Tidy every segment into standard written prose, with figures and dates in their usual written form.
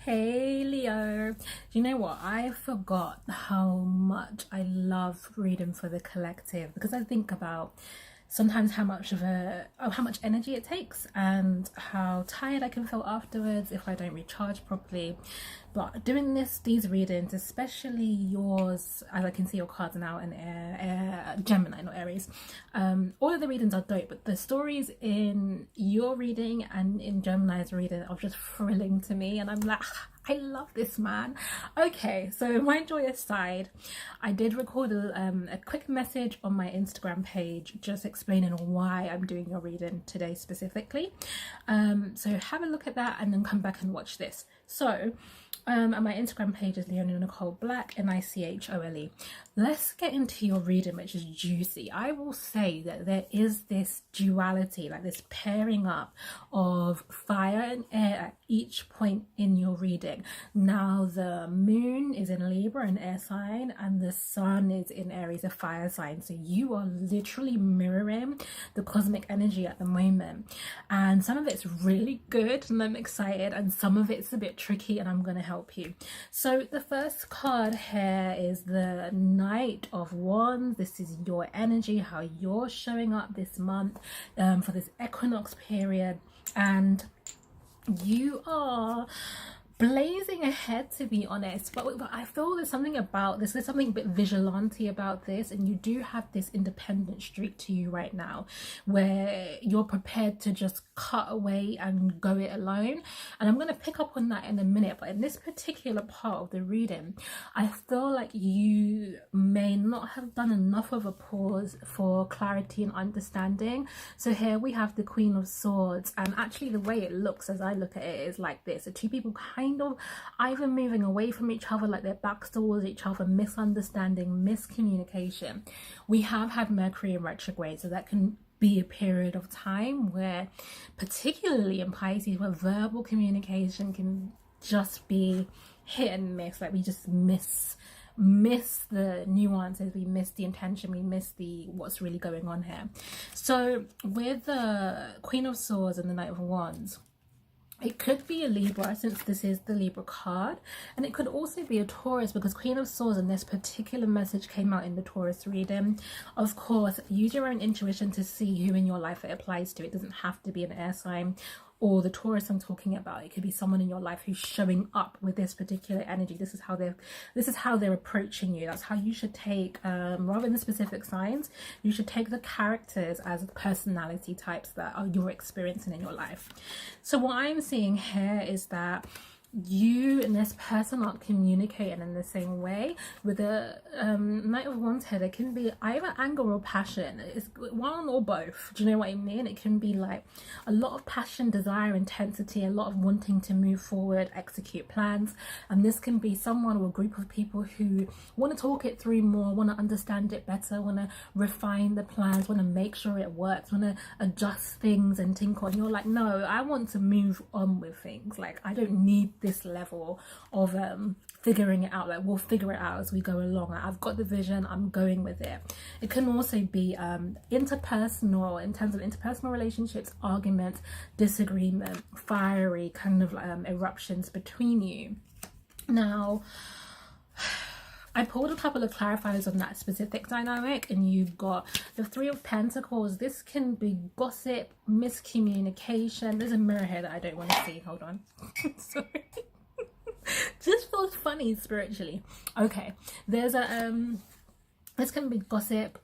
Hey Leo, do you know what? I forgot how much I love reading for the collective because I think about sometimes how much energy it takes and how tired I can feel afterwards if I don't recharge properly. But doing these readings, especially yours, as I can see your cards are now in Gemini, not Aries. All of the readings are dope, but the stories in your reading and in Gemini's reading are just thrilling to me, and I'm like, I love this man. Okay, so my joyous side, I did record a quick message on my Instagram page just explaining why I'm doing your reading today specifically. So have a look at that and then come back and watch this. So and my Instagram page is Leonie Nicole Black, Nichole. Let's get into your reading, which is juicy. I will say that there is this duality, like this pairing up of fire and air at each point in your reading. Now the moon is in Libra, an air sign, and the sun is in Aries, a fire sign. So you are literally mirroring the cosmic energy at the moment. And some of it's really good and I'm excited, and some of it's a bit tricky, and I'm going to help you. So the first card here is the Knight of Wands. This is your energy, how you're showing up this month for this equinox period, and you are blazing ahead, to be honest, but I feel there's something about this, there's something a bit vigilante about this, and you do have this independent streak to you right now where you're prepared to just cut away and go it alone, and I'm going to pick up on that in a minute. But in this particular part of the reading, I feel like you may not have done enough of a pause for clarity and understanding. So here we have the Queen of Swords, and actually the way it looks as I look at it is like this: the two people kind of either moving away from each other, like their backs towards each other, misunderstanding, miscommunication. We have had Mercury in retrograde, so that can be a period of time where, particularly in Pisces, where verbal communication can just be hit and miss. Like we just miss the nuances, we miss the intention, we miss the what's really going on here. So with the Queen of Swords and the Knight of Wands, it could be a Libra, since this is the Libra card, and it could also be a Taurus, because Queen of Swords in this particular message came out in the Taurus reading. Of course, use your own intuition to see who in your life it applies to. It doesn't have to be an air sign or the Taurus I'm talking about. It could be someone in your life who's showing up with this particular energy. This is how they're approaching you. That's how you should take, rather than the specific signs, you should take the characters as personality types that you're experiencing in your life. So what I'm seeing here is that you and this person aren't communicating in the same way. With the Knight of Wands here, there can be either anger or passion. It's one or both. Do you know what I mean? It can be like a lot of passion, desire, intensity, a lot of wanting to move forward, execute plans, and this can be someone or a group of people who want to talk it through more, want to understand it better, want to refine the plans, want to make sure it works, want to adjust things and tinker. And you're like, no, I want to move on with things. Like, I don't need this level of figuring it out. Like, we'll figure it out as we go along. Like, I've got the vision, I'm going with it. It can also be interpersonal, in terms of interpersonal relationships, arguments, disagreement, fiery kind of eruptions between you. Now, I pulled a couple of clarifiers on that specific dynamic, and you've got the Three of Pentacles. This can be gossip, miscommunication. There's a mirror here that I don't want to see. Hold on. Sorry. Just feels funny spiritually. Okay. There's this can be gossip,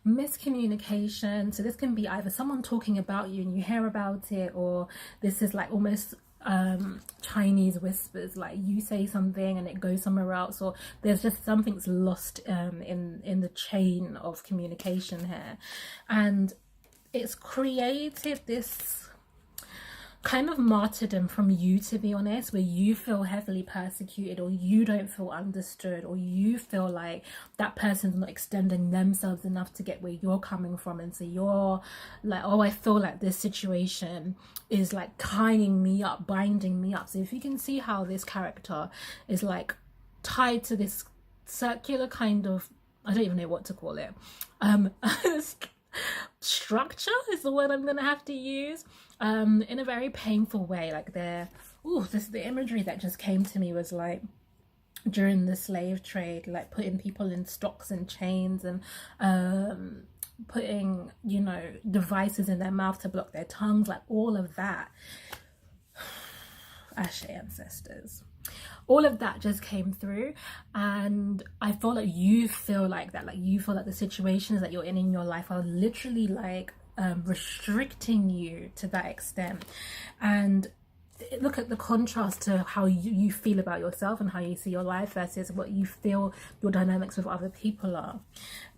miscommunication. So this can be either someone talking about you and you hear about it, or this is like almost Chinese whispers, like you say something and it goes somewhere else, or there's just something's lost in the chain of communication here, and it's created this kind of martyrdom from you, to be honest, where you feel heavily persecuted, or you don't feel understood, or you feel like that person's not extending themselves enough to get where you're coming from, and so you're like, oh, I feel like this situation is like tying me up, binding me up. So if you can see how this character is like tied to this circular kind of, I don't even know what to call it, structure is the word I'm gonna have to use, in a very painful way. Like they're The imagery that just came to me was like during the slave trade, like putting people in stocks and chains, and putting, you know, devices in their mouth to block their tongues, like all of that. Ashe ancestors, all of that just came through, and I feel like you feel like that, like you feel like the situations that you're in your life are literally like restricting you to that extent. And look at the contrast to how you feel about yourself and how you see your life versus what you feel your dynamics with other people are.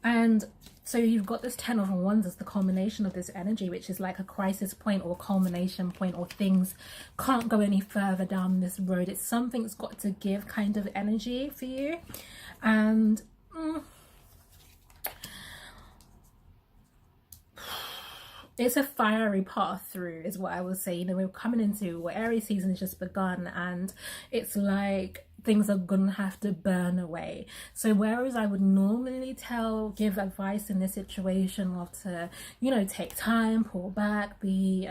And so you've got this 10 of Wands as the culmination of this energy, which is like a crisis point or a culmination point, or things can't go any further down this road. It's something's got to give kind of energy for you. And it's a fiery path through is what I will say. You know, we're coming into what Aries season has just begun, and it's like things are gonna have to burn away. So whereas I would normally give advice in this situation of to, you know, take time, pull back, be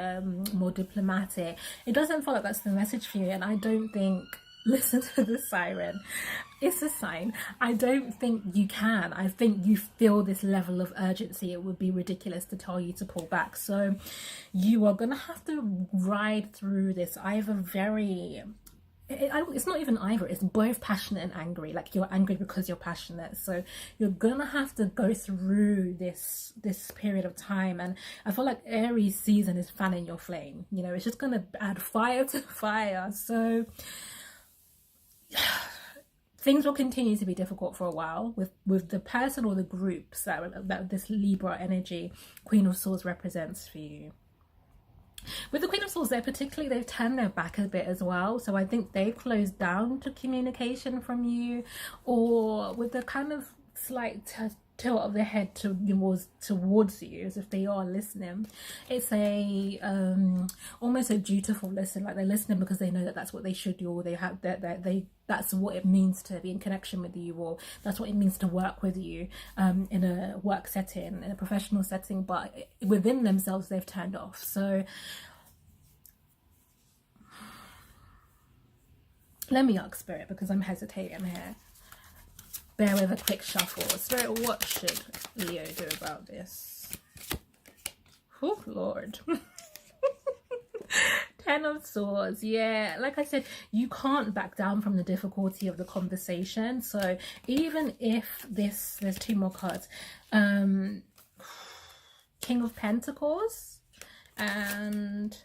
more diplomatic, it doesn't feel like that's the message for you. And I don't think, listen to the siren, it's a sign. I don't think you can. I think you feel this level of urgency. It would be ridiculous to tell you to pull back. So you are gonna have to ride through this either very, it's not even either, it's both passionate and angry. Like you're angry because you're passionate, so you're gonna have to go through this period of time. And I feel like Aries season is fanning your flame, you know, it's just gonna add fire to fire. So things will continue to be difficult for a while with the person or the groups that this Libra energy, Queen of Swords, represents for you. With the Queen of Swords, they've turned their back a bit as well. So I think they've closed down to communication from you, or with the kind of slight tilt of the head towards you, as if they are listening. It's a almost a dutiful listen, like they're listening because they know that that's what they should do, or they have that's what it means to be in connection with you, or that's what it means to work with you in a work setting, in a professional setting. But within themselves, they've turned off. So let me ask Spirit, because I'm hesitating here. Bear with a quick shuffle. Spirit, what should Leo do about this? Oh, Lord. 10 of Swords. Yeah, like I said, you can't back down from the difficulty of the conversation. So even if there's two more cards. King of Pentacles and...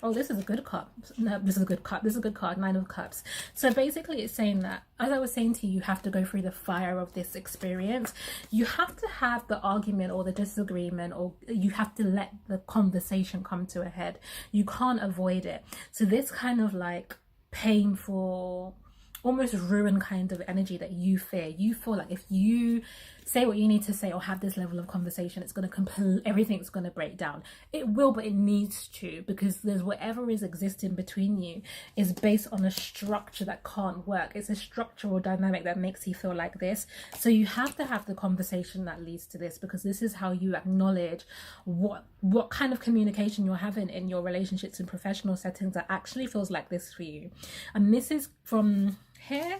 oh, this is a good cup. No, this is a good cup. This is a good card. 9 of Cups. So basically it's saying that, as I was saying to you, you have to go through the fire of this experience. You have to have the argument or the disagreement, or you have to let the conversation come to a head. You can't avoid it. So this kind of like painful, almost ruin kind of energy that you fear. You feel like if you say what you need to say or have this level of conversation, it's going to everything's going to break down. It will, but it needs to, because there's whatever is existing between you is based on a structure that can't work. It's a structural dynamic that makes you feel like this. So you have to have the conversation that leads to this, because this is how you acknowledge what kind of communication you're having in your relationships in professional settings that actually feels like this for you. And this is from here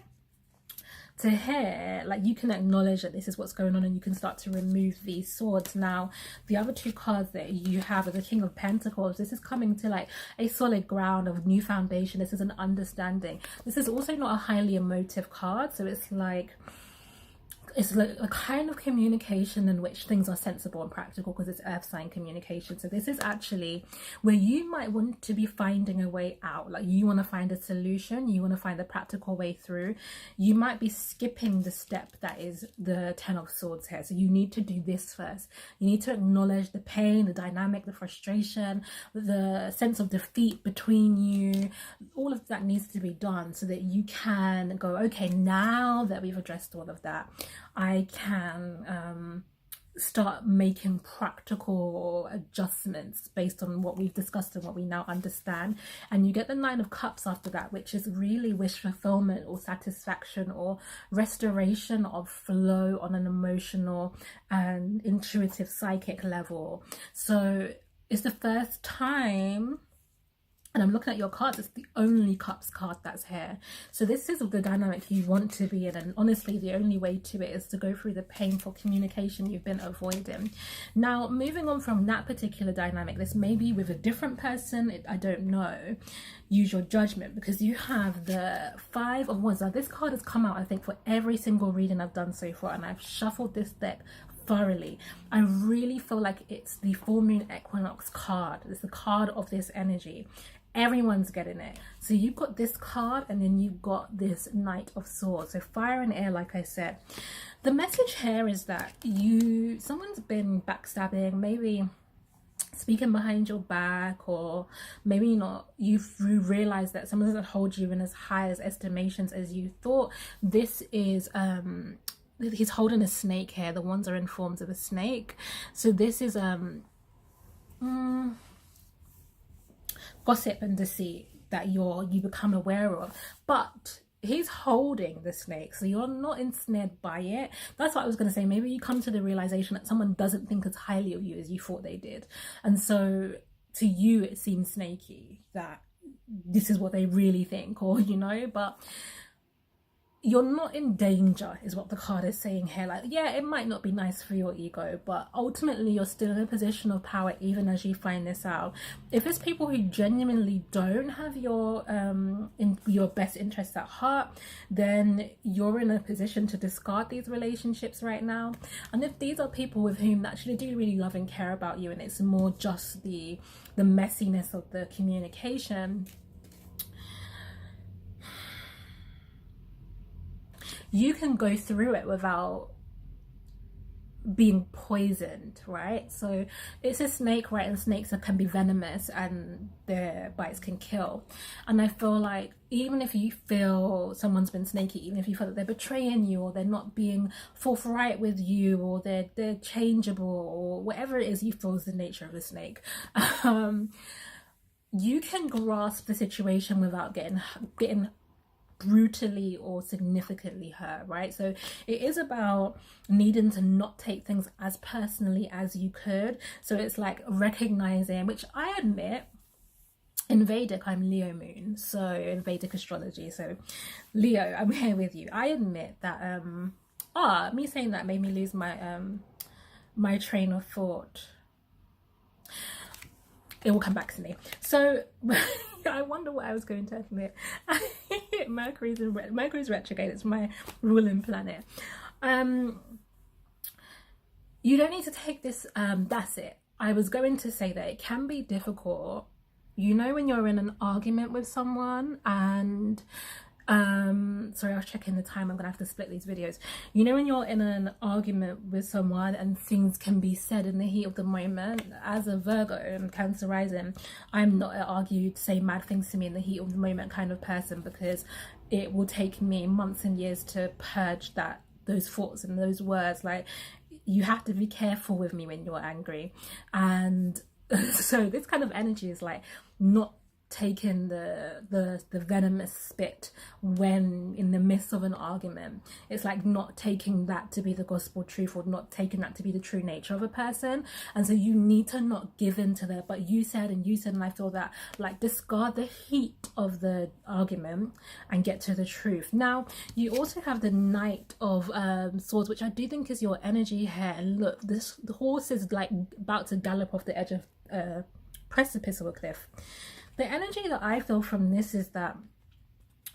to here, like you can acknowledge that this is what's going on, and you can start to remove these swords. Now the other two cards that you have are the King of Pentacles. This is coming to like a solid ground of new foundation. This is an understanding. This is also not a highly emotive card, so it's like a kind of communication in which things are sensible and practical, because it's earth sign communication. So this is actually where you might want to be finding a way out. Like you want to find a solution, you want to find a practical way through. You might be skipping the step that is the 10 of Swords here. So you need to do this first. You need to acknowledge the pain, the dynamic, the frustration, the sense of defeat between you. All of that needs to be done so that you can go, okay, now that we've addressed all of that, I can start making practical adjustments based on what we've discussed and what we now understand. And you get the 9 of Cups after that, which is really wish fulfillment or satisfaction or restoration of flow on an emotional and intuitive psychic level. So it's the first time And I'm looking at your cards, it's the only cups card that's here. So this is the dynamic you want to be in, and honestly the only way to it is to go through the painful communication you've been avoiding. Now, moving on from that particular dynamic, this may be with a different person, I don't know. Use your judgment, because you have the Five of Wands. Now this card has come out, I think, for every single reading I've done so far, and I've shuffled this deck thoroughly. I really feel like it's the full moon equinox card. It's the card of this energy. Everyone's getting it. So you've got this card, and then you've got this Knight of Swords. So fire and air, like I said. The message here is that someone's been backstabbing, maybe speaking behind your back, or maybe not, you realize that someone doesn't hold you in as high as estimations as you thought. This is he's holding a snake here. The wands are in forms of a snake. So this is gossip and deceit that you become aware of, but he's holding the snake, so you're not ensnared by it. That's what I was going to say. Maybe you come to the realization that someone doesn't think as highly of you as you thought they did, and so to you it seems snaky that this is what they really think, or but you're not in danger is what the card is saying here. Like, yeah, it might not be nice for your ego, but ultimately you're still in a position of power even as you find this out. If it's people who genuinely don't have your best interests at heart, then you're in a position to discard these relationships right now. And if these are people with whom actually do really love and care about you, and it's more just the messiness of the communication, you can go through it without being poisoned, right? So it's a snake, right? And snakes can be venomous, and their bites can kill. And I feel like even if you feel someone's been snaky, even if you feel that they're betraying you, or they're not being forthright with you, or they're changeable, or whatever it is you feel is the nature of a snake, you can grasp the situation without getting brutally or significantly hurt, right? So it is about needing to not take things as personally as you could. So it's like recognizing, which I admit, in Vedic I'm Leo moon, so in Vedic astrology, so Leo, I'm here with you. I admit that me saying that made me lose my my train of thought. It will come back to me. So I wonder what I was going to admit. Mercury's retrograde. It's my ruling planet. You don't need to take this. That's it. I was going to say that it can be difficult. When you're in an argument with someone, and sorry, I was checking the time. I'm gonna have to split these videos. When you're in an argument with someone and things can be said in the heat of the moment, as a Virgo and Cancer rising, I'm not an argue, say mad things to me in the heat of the moment kind of person, because it will take me months and years to purge those thoughts and those words. Like, you have to be careful with me when you're angry. And so this kind of energy is like not taking the venomous spit when in the midst of an argument. It's like not taking that to be the gospel truth, or not taking that to be the true nature of a person. And so you need to not give in to that. But you said, and I feel that, like, discard the heat of the argument and get to the truth. Now you also have the Knight of Swords, which I do think is your energy here. And look, the horse is like about to gallop off the edge of a precipice of a cliff. The energy that I feel from this is that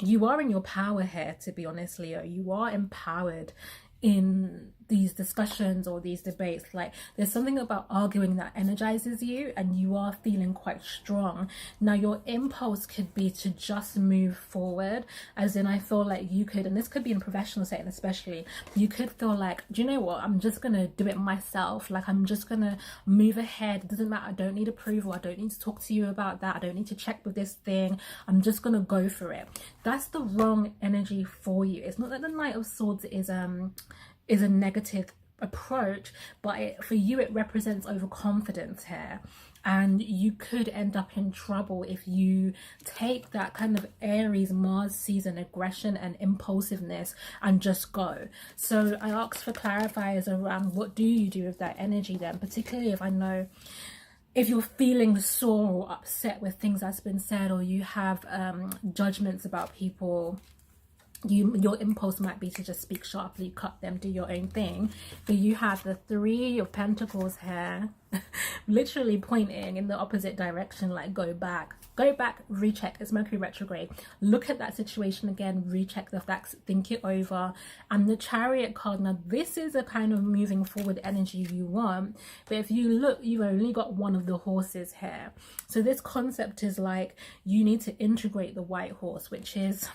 you are in your power here, to be honest, Leo. You are empowered in these discussions or these debates. Like, there's something about arguing that energizes you, and you are feeling quite strong. Now your impulse could be to just move forward, as in I feel like you could, and this could be in a professional setting especially, you could feel like, do you know what, I'm just gonna do it myself. Like, I'm just gonna move ahead. It doesn't matter, I don't need approval, I don't need to talk to you about that, I don't need to check with this thing, I'm just gonna go for it. That's the wrong energy for you. It's not that the Knight of Swords is a negative approach, but for you it represents overconfidence here, and you could end up in trouble if you take that kind of Aries Mars season aggression and impulsiveness and just go. So I asked for clarifiers around what do you do with that energy then, particularly if I know if you're feeling sore or upset with things that's been said, or you have judgments about people, your impulse might be to just speak sharply, cut them, do your own thing. But you have the Three of Pentacles here literally pointing in the opposite direction, like go back, recheck. It's Mercury retrograde. Look at that situation again, recheck the facts, think it over. And the Chariot card, now this is a kind of moving forward energy you want, but if you look, you've only got one of the horses here. So this concept is like you need to integrate the white horse, which is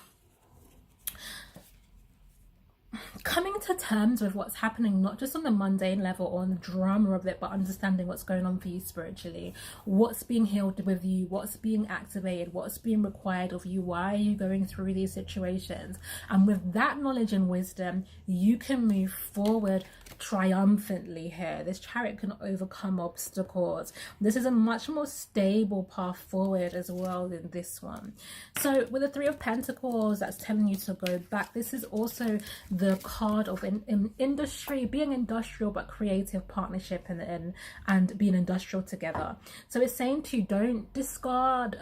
coming to terms with what's happening, not just on the mundane level or on the drama of it, but understanding what's going on for you spiritually, what's being healed with you, what's being activated, what's being required of you, why are you going through these situations. And with that knowledge and wisdom, you can move forward triumphantly here. This Chariot can overcome obstacles. This is a much more stable path forward as well than this one. So with the Three of Pentacles, that's telling you to go back. This is also the card of in industry, being industrial but creative partnership, and being industrial together. So it's saying to you, don't discard,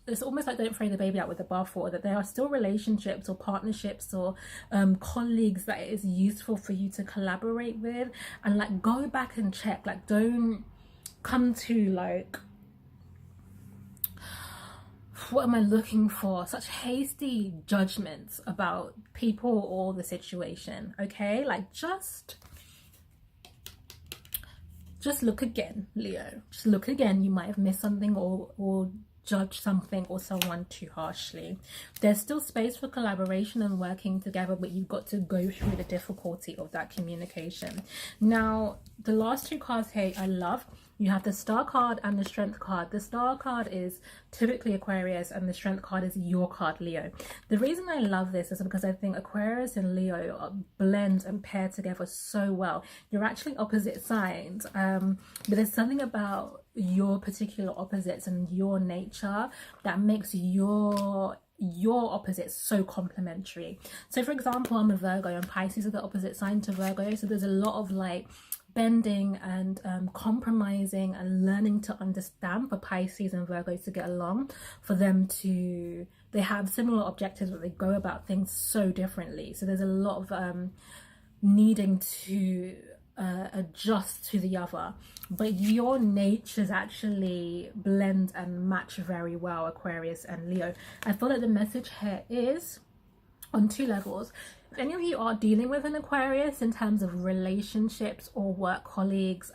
it's almost like don't throw the baby out with the bathwater, that there are still relationships or partnerships or colleagues that it is useful for you to collaborate with, and like go back and check. Like don't come to like, what am I looking for? Such hasty judgments about people or the situation, okay? Like just look again, Leo. Just look again. You might have missed something or judge something or someone too harshly. There's still space for collaboration and working together, but you've got to go through the difficulty of that communication. Now, the last two cards here I love. You have the Star card and the Strength card. The Star card is typically Aquarius and the Strength card is your card, Leo. The reason I love this is because I think Aquarius and Leo blend and pair together so well. You're actually opposite signs, but there's something about your particular opposites and your nature that makes your opposites so complementary. So for example, I'm a Virgo and Pisces are the opposite sign to Virgo, so there's a lot of like bending and compromising and learning to understand for Pisces and Virgos to get along, for them to, they have similar objectives but they go about things so differently. So there's a lot of needing to adjust to the other, but your natures actually blend and match very well, Aquarius and Leo. I feel like the message here is on two levels. If any of you are dealing with an Aquarius in terms of relationships or work colleagues,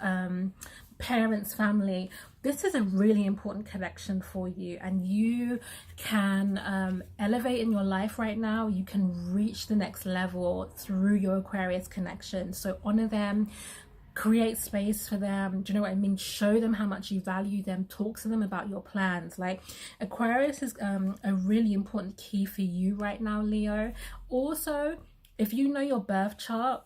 parents, family, this is a really important connection for you, and you can elevate in your life right now. You can reach the next level through your Aquarius connection. So honor them, create space for them. Do you know what I mean? Show them how much you value them. Talk to them about your plans. Like Aquarius is a really important key for you right now, Leo. Also, if you know your birth chart,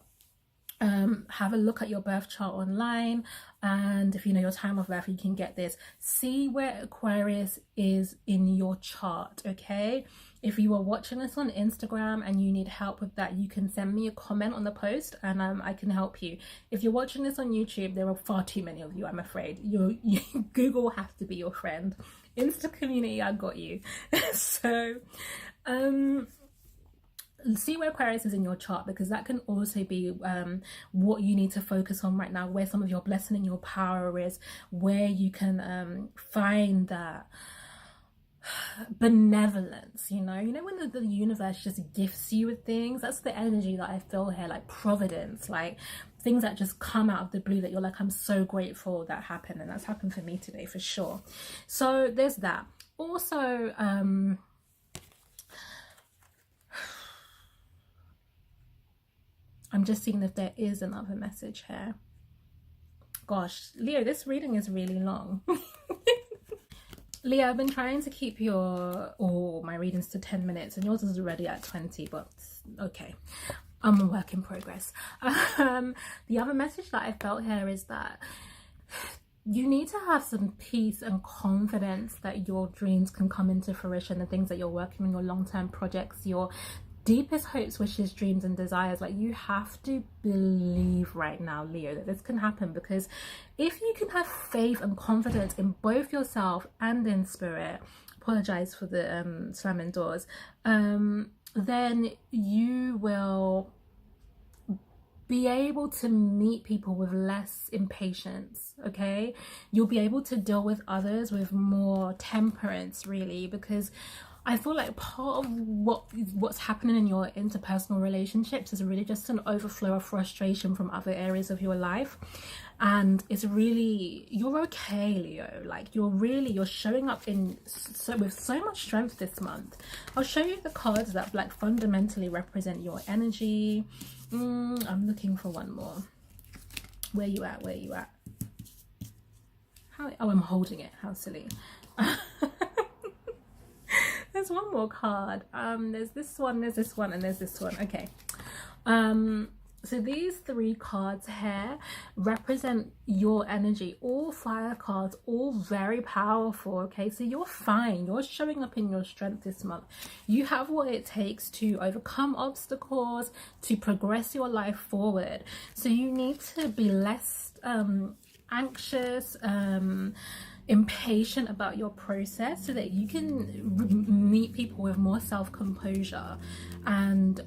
have a look at your birth chart online, and if you know your time of birth, you can get this. See where Aquarius is in your chart, okay? If you are watching this on Instagram and you need help with that, you can send me a comment on the post and I can help you. If you're watching this on YouTube, there are far too many of you, I'm afraid. Google will have to be your friend. Insta community, I got you. So see where Aquarius is in your chart, because that can also be what you need to focus on right now, where some of your blessing and your power is, where you can find that benevolence, you know when the universe just gifts you with things. That's the energy that I feel here, like providence, like things that just come out of the blue that you're like, I'm so grateful that happened. And that's happened for me today for sure. So there's that. Also I'm just seeing if there is another message here. Gosh, Leo, this reading is really long. Leo, I've been trying to keep my readings to 10 minutes, and yours is already at 20, but okay. I'm a work in progress. The other message that I felt here is that you need to have some peace and confidence that your dreams can come into fruition, the things that you're working on, your long-term projects, your deepest hopes, wishes, dreams, and desires. Like, you have to believe right now, Leo, that this can happen, because if you can have faith and confidence in both yourself and in spirit, apologize for the slamming doors, then you will be able to meet people with less impatience. Okay, you'll be able to deal with others with more temperance, really, because I feel like part of what's happening in your interpersonal relationships is really just an overflow of frustration from other areas of your life. And it's really, you're okay, Leo. Like, you're showing up with so much strength this month. I'll show you the cards that like fundamentally represent your energy. I'm looking for one more. Where you at? Oh, I'm holding it. How silly. There's one more card. There's this one, and there's this one. Okay. So these 3 cards here represent your energy. All fire cards, all very powerful. Okay, so you're fine. You're showing up in your strength this month. You have what it takes to overcome obstacles, to progress your life forward. So you need to be less anxious, impatient about your process, so that you can meet people with more self-composure, and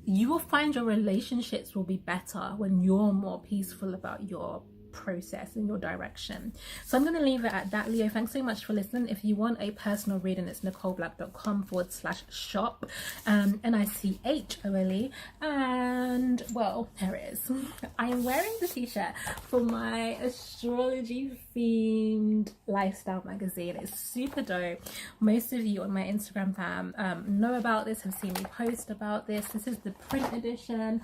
you will find your relationships will be better when you're more peaceful about your process and your direction. So I'm going to leave it at that, Leo. Thanks so much for listening. If you want a personal reading, it's nicoleblack.com/shop, NICHOLE, and well, here it is. I am wearing the t-shirt for my astrology themed lifestyle magazine. It's super dope. Most of you on my Instagram fam know about this, have seen me post about this. This is the print edition.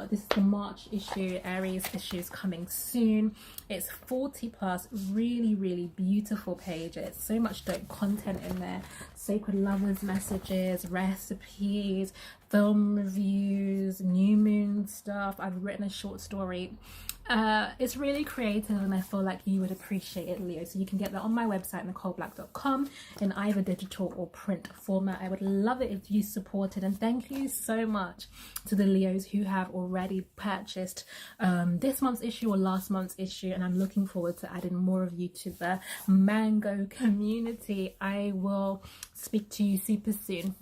This is the March issue. Aries issues coming soon. It's 40 plus, really beautiful pages. So much dope content in there. Sacred lovers messages, recipes, film reviews, new moon stuff. I've written a short story. It's really creative, and I feel like you would appreciate it, Leo. So you can get that on my website, nicoleblack.com, in either digital or print format. I would love it if you supported, and thank you so much to the Leos who have already purchased this month's issue or last month's issue, and I'm looking forward to adding more of you to the Mango community. I will speak to you super soon.